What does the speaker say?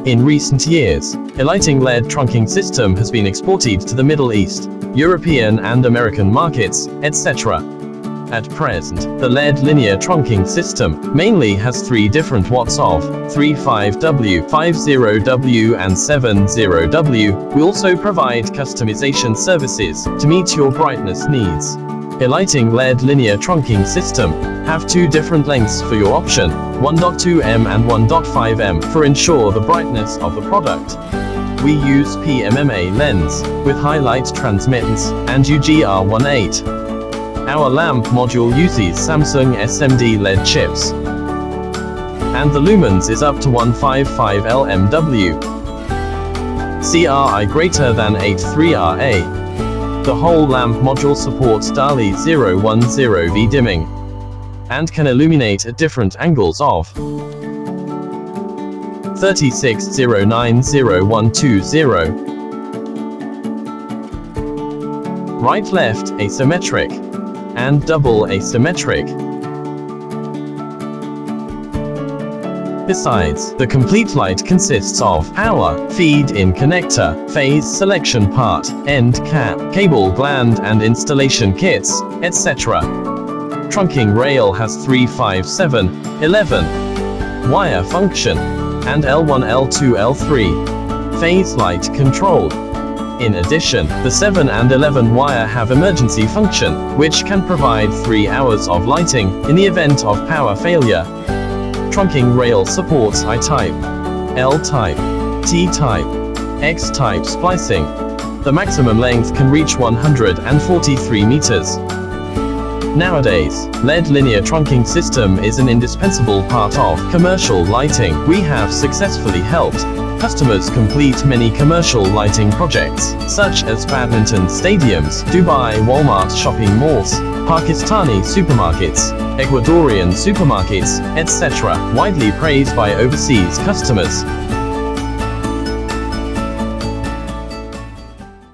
In recent years, Elighting LED trunking system has been exported to the Middle East, European and American markets, etc. At present, the LED linear trunking system mainly has 3 different watts of 35W, 50W and 70W. We also provide customization services to meet your brightness needs. Elighting LED linear trunking system have 2 different lengths for your option, 1.2M and 1.5M, for ensure the brightness of the product. We use PMMA lens with highlight transmittance and UGR18. Our lamp module uses Samsung SMD LED chips, and the lumens is up to 155 LMW. CRI greater than 83RA. The whole lamp module supports DALI 010V dimming, and can illuminate at different angles of 36090120. Right-left asymmetric and double asymmetric. Besides, the complete light consists of power, feed-in connector, phase selection part, end cap, cable gland and installation kits, etc. Trunking rail has 3, 5, 7, 11 wire function, and L1, L2, L3 phase light control. In addition, the 7 and 11 wire have emergency function, which can provide 3 hours of lighting in the event of power failure. Trunking rail supports I-type, L-type, T-type, X-type splicing. The maximum length can reach 143 meters. Nowadays, LED linear trunking system is an indispensable part of commercial lighting. We have successfully helped customers complete many commercial lighting projects, such as badminton stadiums, Dubai Walmart shopping malls, Pakistani supermarkets, Ecuadorian supermarkets, etc., widely praised by overseas customers.